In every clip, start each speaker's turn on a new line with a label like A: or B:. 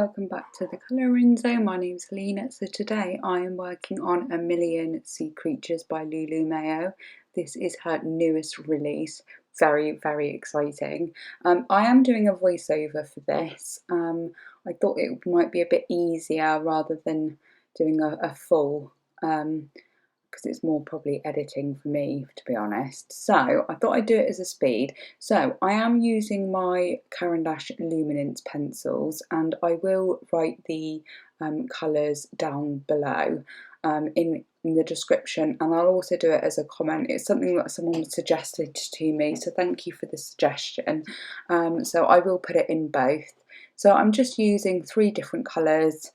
A: welcome back to the Colouring Zone. My name's Helena. So today I am working on A Million Sea Creatures by Lulu Mayo. This is her newest release. Very, very exciting. I am doing a voiceover for this. I thought it might be a bit easier rather than doing a full, because it's more probably editing for me, to be honest. So I thought I'd do it as a speed. So I am using my Caran d'Ache Luminance pencils, and I will write the colours down below in the description, and I'll also do it as a comment. It's something that someone suggested to me, so thank you for the suggestion. So I will put it in both. So I'm just using 3 different colours,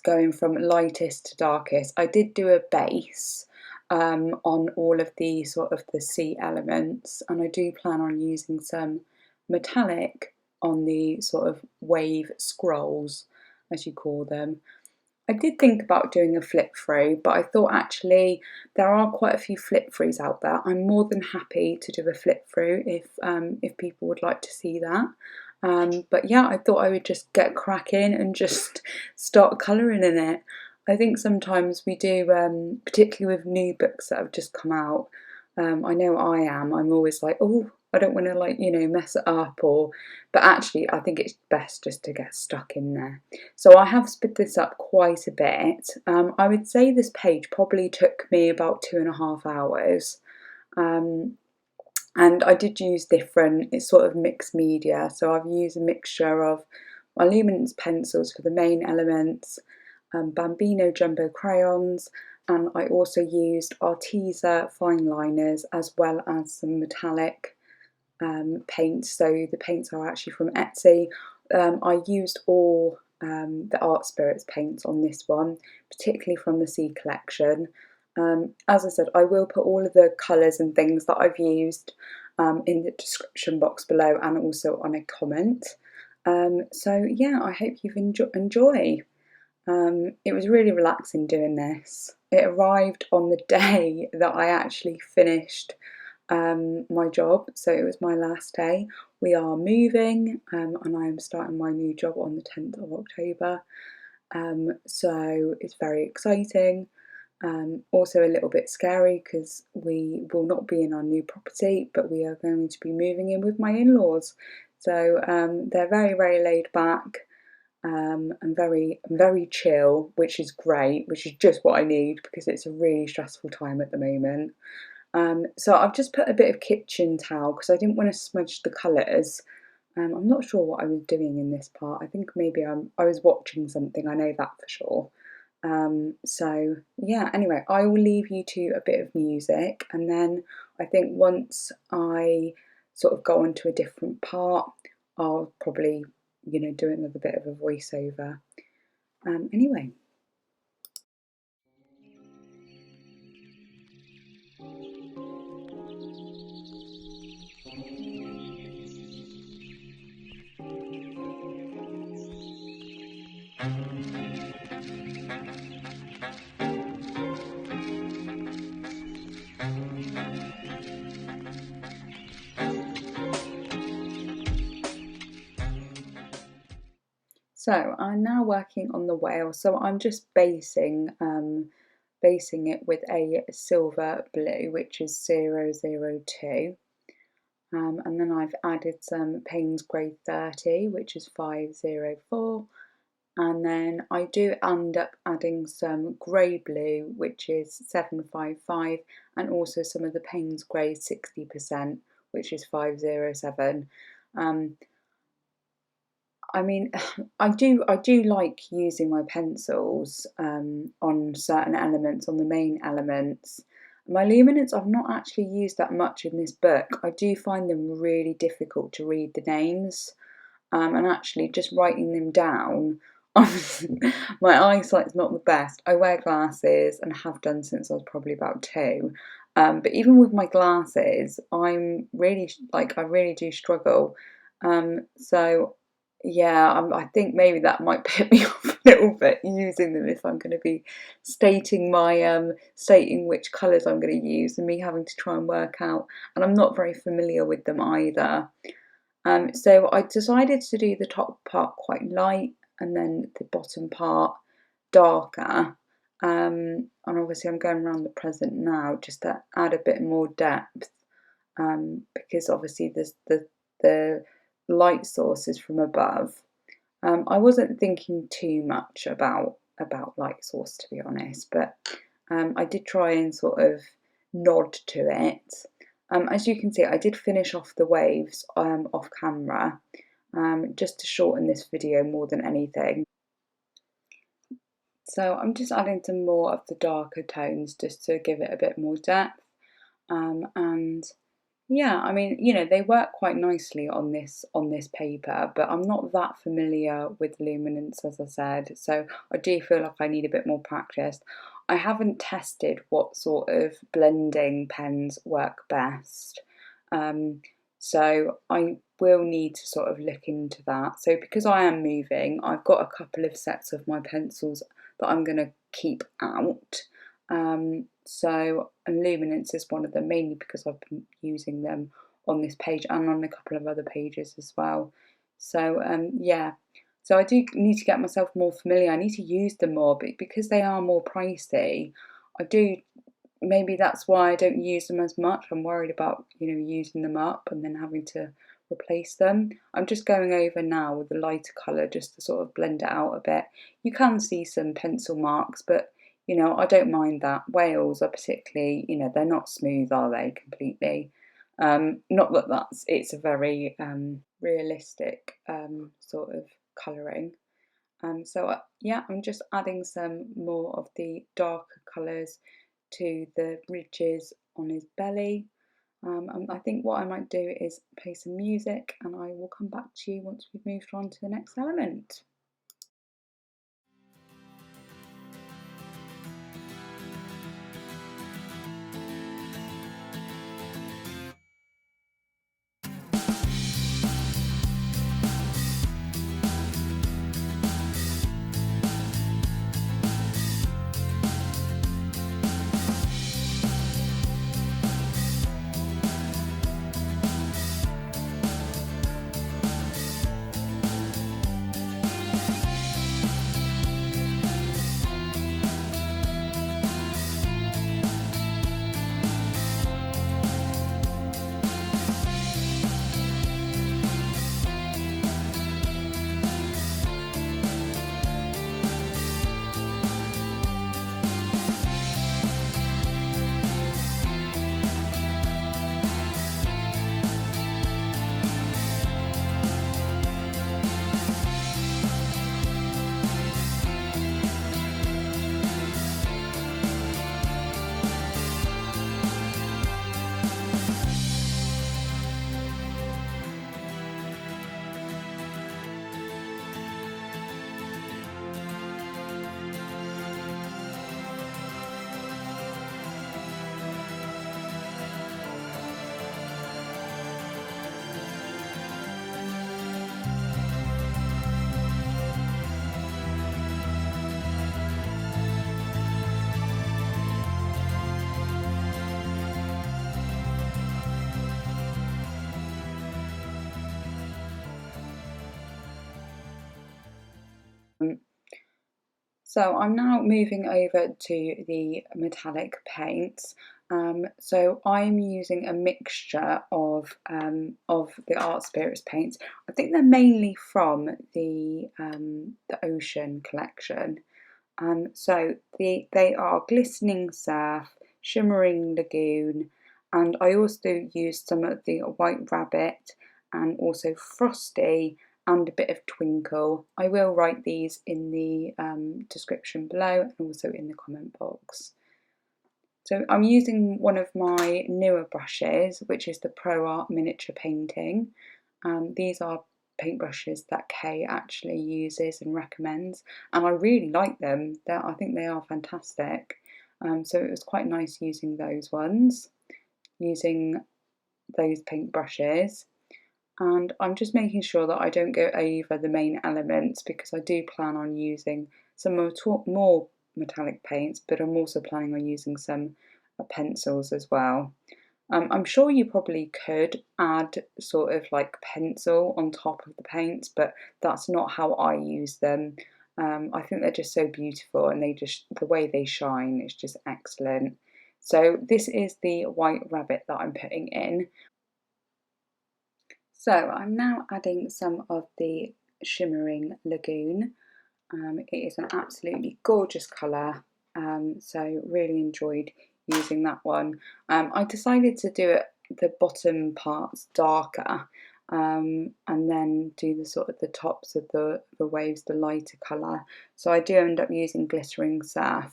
A: going from lightest to darkest. I did do a base on all of the sort of the sea elements, and I do plan on using some metallic on the sort of wave scrolls, as you call them. I did think about doing a flip through, but I thought actually there are quite a few flip throughs out there. I'm more than happy to do a flip through if people would like to see that. But yeah, I thought I would just get cracking and just start colouring in it. I think sometimes we do, particularly with new books that have just come out, I know I am, I'm always like, oh, I don't want to, like, you know, mess it up, but actually I think it's best just to get stuck in there. So I have sped this up quite a bit. I would say this page probably took me about 2.5 hours. And I did use different, it's sort of mixed media, so I've used a mixture of my Luminance pencils for the main elements, Bambino jumbo crayons, and I also used Arteza Fineliners as well as some metallic paints. So the paints are actually from Etsy. I used all the Art Spirits paints on this one, particularly from the Sea collection. As I said, I will put all of the colours and things that I've used in the description box below, and also on a comment. So yeah, I hope you've enjoy. It was really relaxing doing this. It arrived on the day that I actually finished my job, so it was my last day. We are moving, and I am starting my new job on the 10th of October. So it's very exciting. Also a little bit scary because we will not be in our new property, but we are going to be moving in with my in-laws. So they're very, very laid back and very, very chill, which is great, which is just what I need because it's a really stressful time at the moment. So I've just put a bit of kitchen towel because I didn't want to smudge the colours. I'm not sure what I was doing in this part. I think maybe I was watching something, I know that for sure. So yeah, anyway, I will leave you to a bit of music, and then I think once I sort of go on to a different part, I'll probably, you know, do another bit of a voiceover. Anyway. So I'm now working on the whale, so I'm just basing it with a silver blue, which is 002. And then I've added some Payne's Grey 30, which is 504. And then I do end up adding some grey blue, which is 755, and also some of the Payne's Grey 60%, which is 507. I mean, I do like using my pencils on certain elements, on the main elements. My luminance I've not actually used that much in this book. I do find them really difficult to read the names, and actually just writing them down, my eyesight's not the best. I wear glasses and have done since I was probably about 2. But even with my glasses, I'm really, like, I really do struggle. So yeah, I think maybe that might put me off a little bit using them if I'm going to be stating my stating which colours I'm going to use, and me having to try and work out, and I'm not very familiar with them either. So I decided to do the top part quite light and then the bottom part darker. And obviously I'm going around the present now just to add a bit more depth, because obviously there's the light source is from above. I wasn't thinking too much about light source, to be honest, but I did try and sort of nod to it. As you can see, I did finish off the waves off camera, just to shorten this video more than anything. So I'm just adding some more of the darker tones just to give it a bit more depth. And yeah, I mean, you know, they work quite nicely on this paper, but I'm not that familiar with Luminance, as I said, so I do feel like I need a bit more practice. I haven't tested what sort of blending pens work best, so I will need to sort of look into that. So because I am moving, I've got a couple of sets of my pencils that I'm going to keep out. So, and Luminance is one of them, mainly because I've been using them on this page and on a couple of other pages as well. So, yeah, so I do need to get myself more familiar. I need to use them more, but because they are more pricey, I do, maybe that's why I don't use them as much. I'm worried about, you know, using them up and then having to replace them. I'm just going over now with a lighter colour just to sort of blend it out a bit. You can see some pencil marks, but you know, I don't mind that. Whales are particularly, you know, they're not smooth, are they, completely? Not that it's a very realistic sort of colouring. So yeah, I'm just adding some more of the darker colours to the ridges on his belly. And I think what I might do is play some music and I will come back to you once we've moved on to the next element. So I'm now moving over to the metallic paints. So I'm using a mixture of the Art Spirits paints. I think they're mainly from the Ocean collection. So they are Glistening Surf, Shimmering Lagoon, and I also used some of the White Rabbit and also Frosty and a bit of Twinkle. I will write these in the description below and also in the comment box. So I'm using one of my newer brushes, which is the Pro-Arte Miniature Painting. These are paintbrushes that Kay actually uses and recommends, and I really like them. I think they are fantastic. So it was quite nice using those ones, using those paintbrushes. And I'm just making sure that I don't go over the main elements because I do plan on using some more metallic paints, but I'm also planning on using some pencils as well. I'm sure you probably could add sort of like pencil on top of the paints, but that's not how I use them. I think they're just so beautiful, and the way they shine is just excellent. So this is the white rabbit that I'm putting in. So I'm now adding some of the shimmering lagoon. It is an absolutely gorgeous colour, so really enjoyed using that one. I decided to do it the bottom parts darker, and then do the sort of the tops of the waves the lighter colour. So I do end up using Glistering Surf,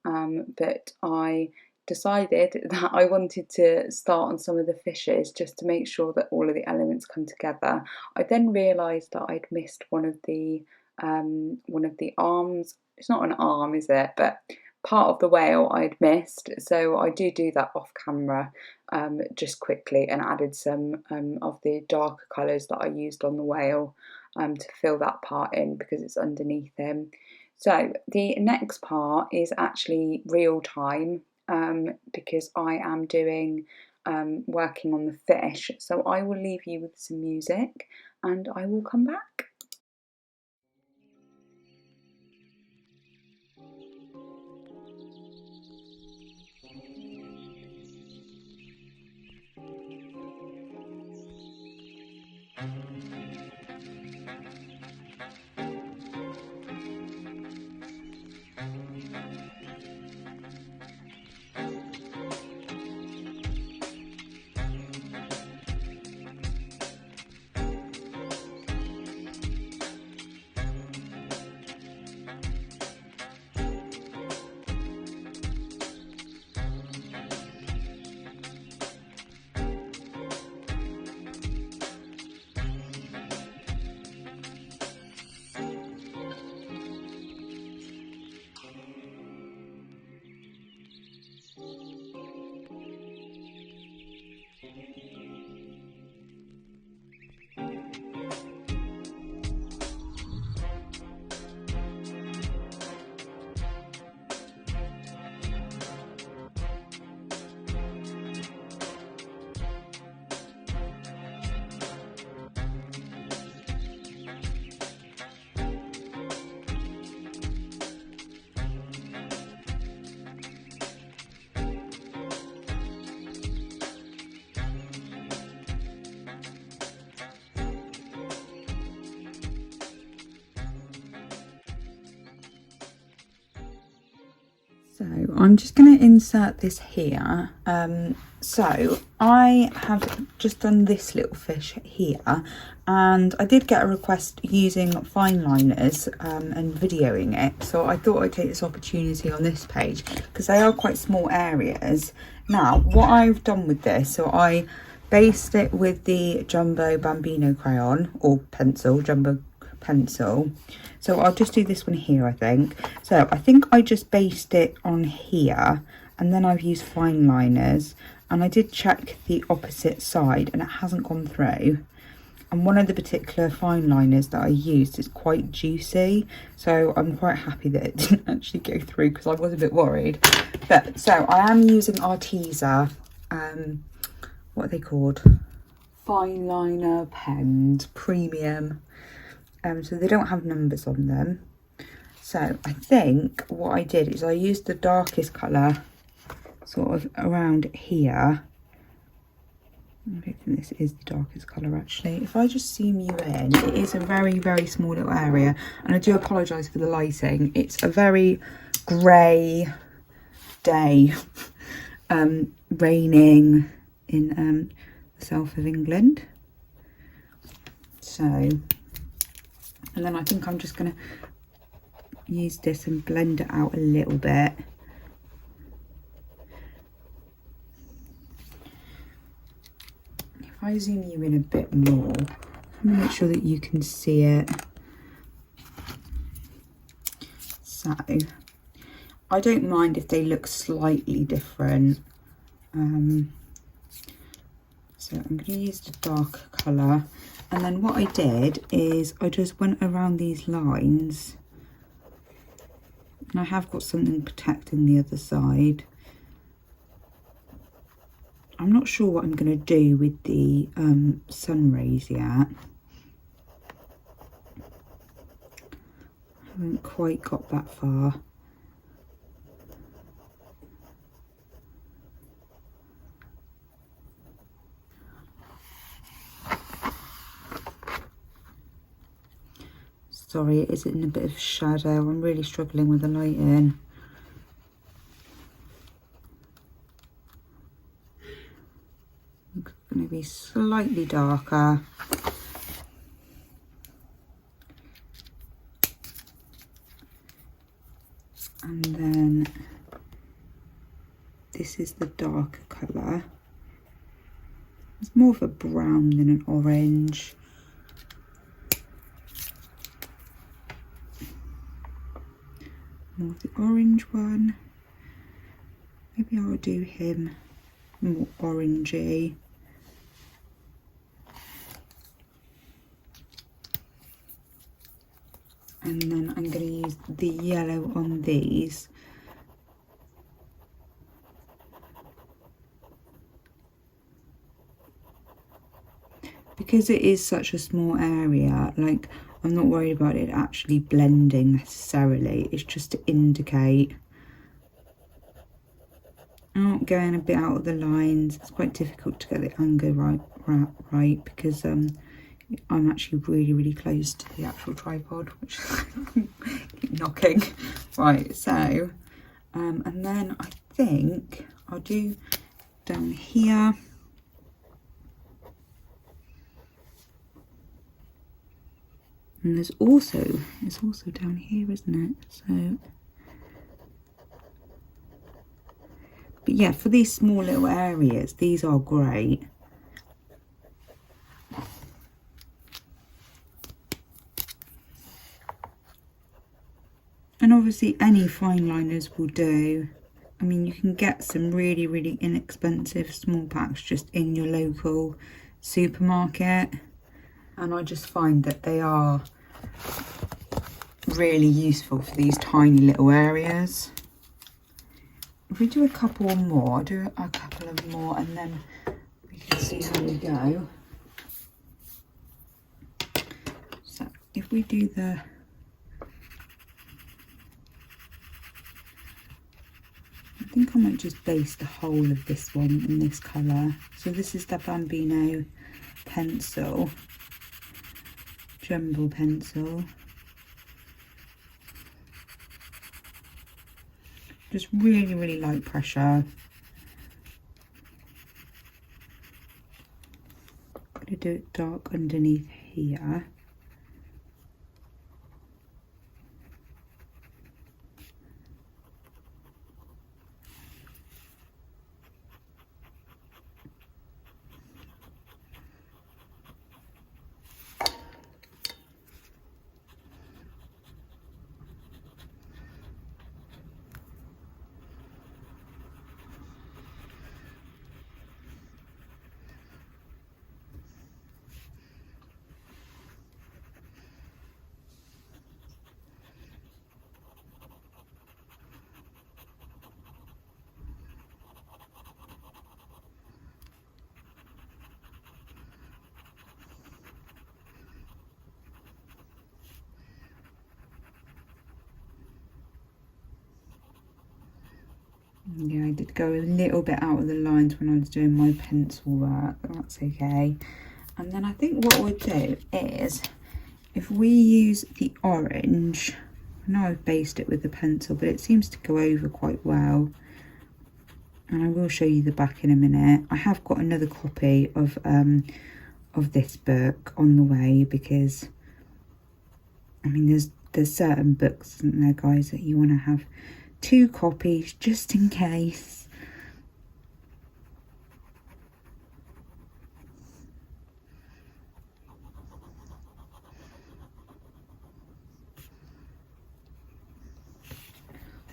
A: but I decided that I wanted to start on some of the fishes just to make sure that all of the elements come together. I then realised that I'd missed one of the arms. It's not an arm, is it? But part of the whale I'd missed, so I do that off camera just quickly, and added some of the darker colours that I used on the whale to fill that part in because it's underneath him. So the next part is actually real time, because I am doing working on the fish. So I will leave you with some music and I will come back. So I'm just going to insert this here. So I have just done this little fish here, and I did get a request using Fineliners and videoing it. So I thought I'd take this opportunity on this page because they are quite small areas. Now, what I've done with this, so I based it with the Jumbo Bambino crayon or pencil, Jumbo pencil. So I'll just do this one here, I think. So I think I just based it on here, and then I've used Fineliners, and I did check the opposite side and it hasn't gone through. And one of the particular Fineliners that I used is quite juicy, so I'm quite happy that it didn't actually go through because I was a bit worried. But so I am using Arteza, what are they called? Fineliner pens, premium. So they don't have numbers on them. So I think what I did is I used the darkest colour sort of around here. I don't think this is the darkest colour actually. If I just zoom you in, it is a very, very small little area. And I do apologise for the lighting. It's a very grey day, raining in the south of England. So... and then I think I'm just going to use this and blend it out a little bit. If I zoom you in a bit more, I'm going to make sure that you can see it. So, I don't mind if they look slightly different. So I'm going to use the darker colour. And then what I did is I just went around these lines, and I have got something protecting the other side. I'm not sure what I'm going to do with the sun rays yet. Haven't quite got that far. Sorry, it is in a bit of shadow. I'm really struggling with the lighting. It's going to be slightly darker. And then this is the darker colour. It's more of a brown than an orange. More of the orange one. Maybe I'll do him more orangey. And then I'm going to use the yellow on these. Because it is such a small area, like, I'm not worried about it actually blending necessarily. It's just to indicate. I'm not going a bit out of the lines. It's quite difficult to get the angle right because I'm actually really close to the actual tripod, which keep knocking. Right, so and then I think I'll do down here. And it's also down here, isn't it? So, but yeah, for these small little areas, these are great. And obviously any fine liners will do. I mean, you can get some really inexpensive small packs just in your local supermarket. And I just find that they are really useful for these tiny little areas. If we do a couple more, do a couple of more, and then we can see how we go. So if we do the I think I might just base the whole of this one in this colour. So this is the Bambino pencil, jumbo pencil. Just really light pressure. Gonna do it dark underneath here. Yeah, I did go a little bit out of the lines when I was doing my pencil work. That's okay. And then I think what we'll do is, if we use the orange, I know I've based it with the pencil, but it seems to go over quite well. And I will show you the back in a minute. I have got another copy of this book on the way, because I mean there's certain books, isn't there, guys, that you want to have 2 copies just in case.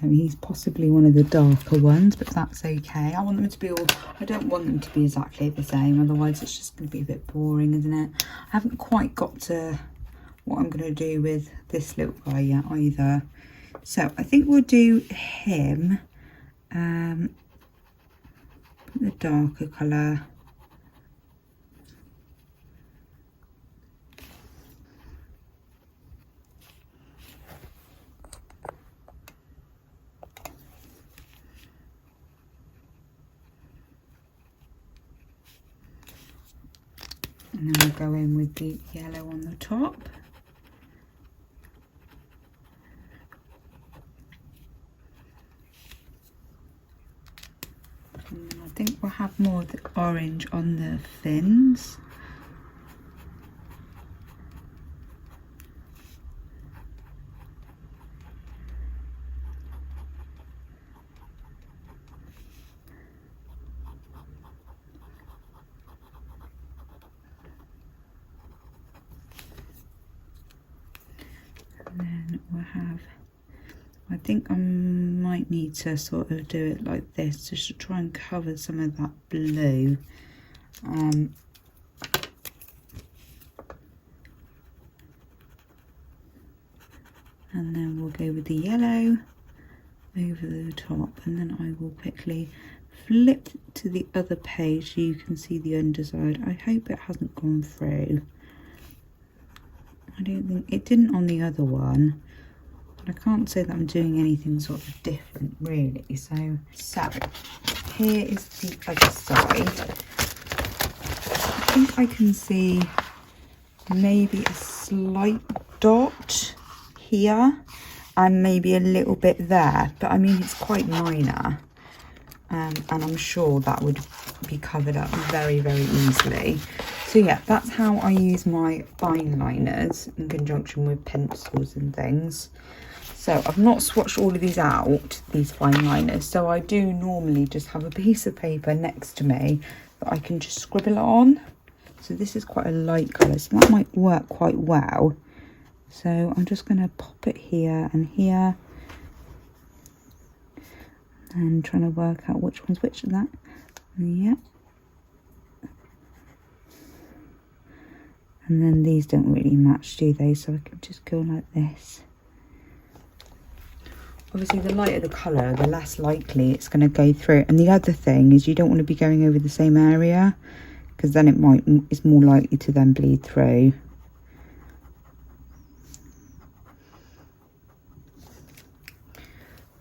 A: I mean, he's possibly one of the darker ones, but that's okay. I want them to be all, I don't want them to be exactly the same, otherwise it's just going to be a bit boring, isn't it? I haven't quite got to what I'm going to do with this little guy yet either. So I think we'll do him. the darker colour. And then we'll go in with the yellow on the top. And I think we'll have more of the orange on the fins. And then we'll have, I think I might need to sort of do it like this just to try and cover some of that blue. And then we'll go with the yellow over the top, and then I will quickly flip to the other page so you can see the underside. I hope it hasn't gone through. I don't think it didn't on the other one, but I can't say that I'm doing anything sort of different really. So here is the other side. I think I can see maybe a slight dot here and maybe a little bit there, but I mean it's quite minor, and I'm sure that would be covered up very, very easily. So yeah, that's how I use my fine liners in conjunction with pencils and things. So I've not swatched all of these out, these fine liners, so I do normally just have a piece of paper next to me that I can just scribble it on. So this is quite a light colour, so that might work quite well. So I'm just going to pop it here and here, and trying to work out which one's which of that. Yeah. And then these don't really match, do they? So I can just go like this. Obviously, the lighter the colour, the less likely it's going to go through. And the other thing is you don't want to be going over the same area, because then it's more likely to then bleed through.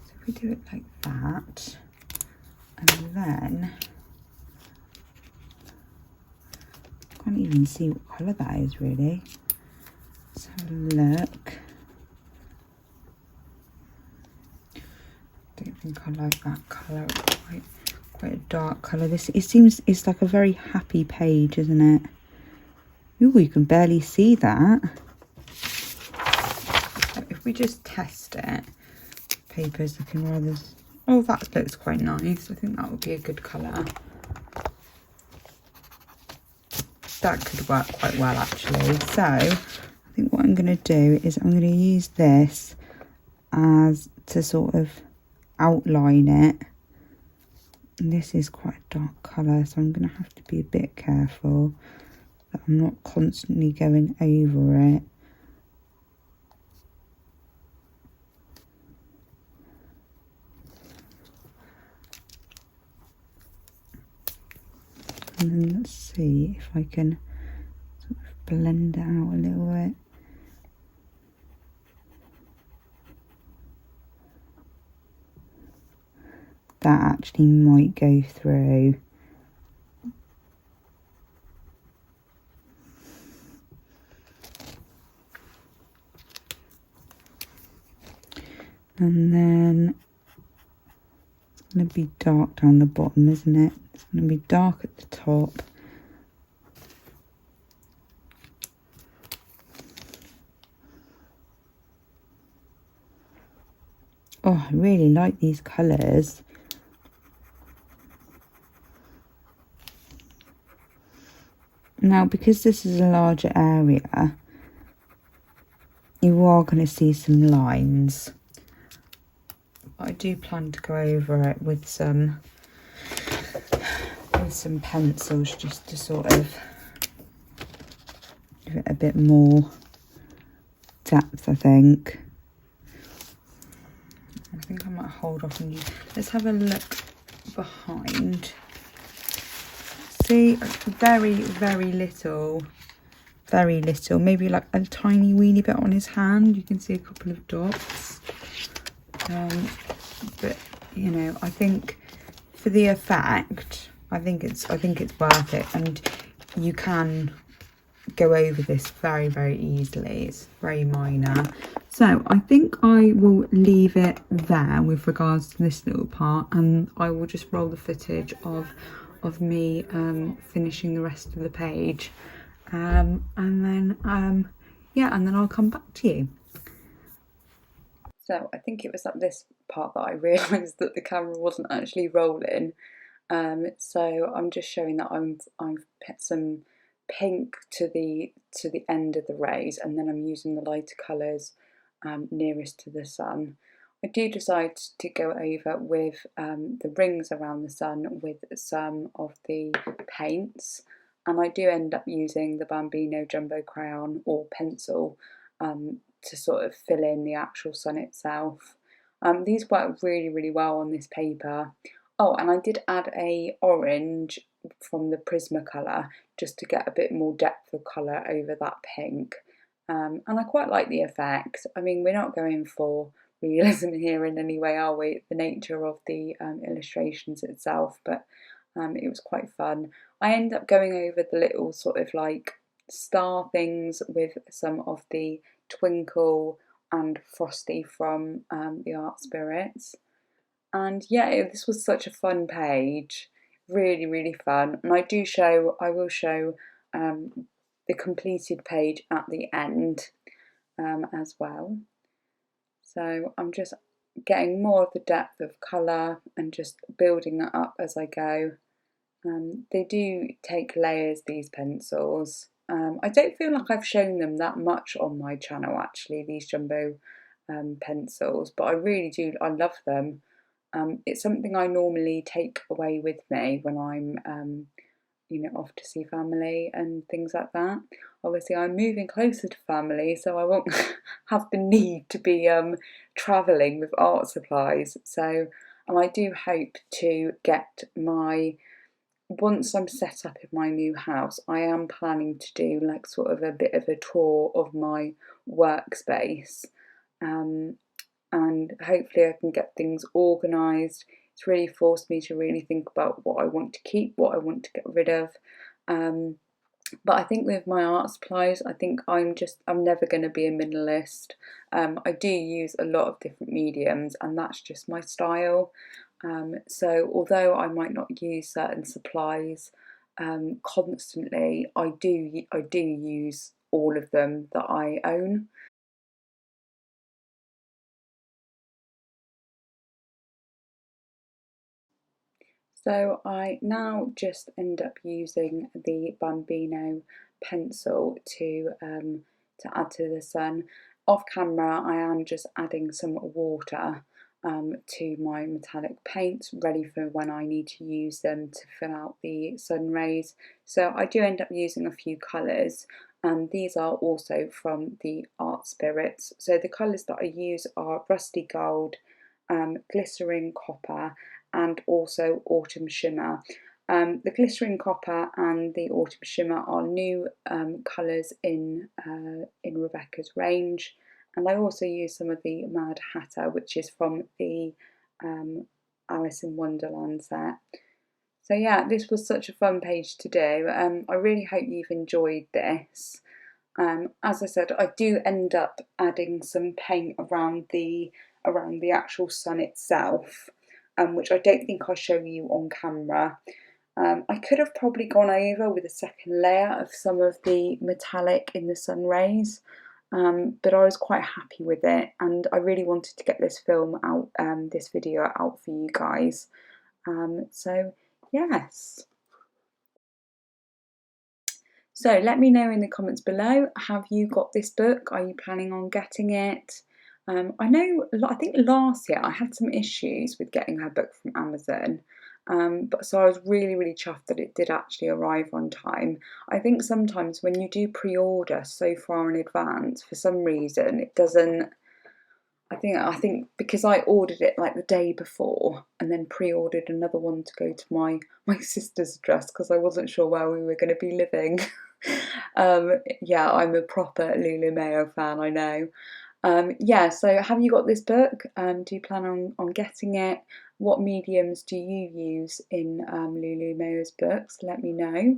A: So if we do it like that, and then I can't even see what colour that is really. Let's have a look. I don't think I like that colour. Quite a dark colour. It's like a very happy page, isn't it? Ooh, you can barely see that. So if we just test it, paper's looking rather. Oh, that looks quite nice. I think that would be a good colour. That could work quite well actually. So I think what I'm going to do is I'm going to use this as to sort of outline it. And this is quite a dark colour, so I'm going to have to be a bit careful that I'm not constantly going over it. And then let's see if I can sort of blend it out a little bit. That actually might go through. And then it's going to be dark down the bottom, isn't it? It's going to be dark at the top. Oh, I really like these colours. Now, because this is a larger area, you are going to see some lines. I do plan to go over it with some pencils just to sort of give it a bit more depth, I think. I think I might hold off and use. Let's have a look behind. see very little, maybe like a tiny weeny bit on his hand. You can see a couple of dots, but you know, I think for the effect, I think it's worth it, and you can go over this very easily. It's very minor. So I think I will leave it there with regards to this little part, and I will just roll the footage of me finishing the rest of the page, and then yeah, and then I'll come back to you. So I think it was at this part that I realised that the camera wasn't actually rolling. So I'm just showing that I've put some pink to the end of the rays, and then I'm using the lighter colours nearest to the sun. I do decide to go over with the rings around the sun with some of the paints, and I do end up using the Bambino jumbo crayon or pencil to sort of fill in the actual sun itself. These work really well on this paper. Oh, and I did add a orange from the Prismacolor just to get a bit more depth of colour over that pink. And I quite like the effect. I mean, we're not going for realism here in any way, are we? The nature of the illustrations itself, but it was quite fun. I end up going over the little sort of like star things with some of the Twinkle and Frosty from the Art Spirits. And yeah, this was such a fun page, really fun. And I will show the completed page at the end as well. So I'm just getting more of the depth of colour and just building that up as I go. They do take layers, these pencils. I don't feel like I've shown them that much on my channel actually, these jumbo pencils, but I really do, I love them. It's something I normally take away with me when I'm you know, off to see family and things like that. Obviously I'm moving closer to family, so I won't have the need to be travelling with art supplies. So, and I do hope to get my, once I'm set up in my new house, I am planning to do like sort of a bit of a tour of my workspace, and hopefully I can get things organised. It's really forced me to really think about what I want to keep, what I want to get rid of. But I think with my art supplies, I think I'm never going to be a minimalist. I do use a lot of different mediums, and that's just my style. So although I might not use certain supplies constantly, I do use all of them that I own. So I now just end up using the Bambino pencil to add to the sun. Off camera, I am just adding some water to my metallic paints, ready for when I need to use them to fill out the sun rays. So I do end up using a few colours, and these are also from the Art Spirits. So the colours that I use are Rusty Gold, Glistering Copper, and also Autumn Shimmer. The Glistering Copper and the Autumn Shimmer are new colours in Rebecca's range, and I also use some of the Mad Hatter, which is from the Alice in Wonderland set. So yeah, this was such a fun page to do. I really hope you've enjoyed this. As I said, I do end up adding some paint around the actual sun itself, which I don't think I'll show you on camera. I could have probably gone over with a second layer of some of the metallic in the sun rays, but I was quite happy with it, and I really wanted to get this film out, this video out for you guys. So yes. So let me know in the comments below, have you got this book? Are you planning on getting it? I know, I think last year I had some issues with getting her book from Amazon, but so I was really chuffed that it did actually arrive on time. I think sometimes when you do pre-order so far in advance, for some reason it doesn't, I think because I ordered it like the day before and then pre-ordered another one to go to my sister's address because I wasn't sure where we were going to be living. Yeah, I'm a proper Lulu Mayo fan, I know. Yeah, so have you got this book? Do you plan on getting it? What mediums do you use in Lulu Mayo's books? Let me know.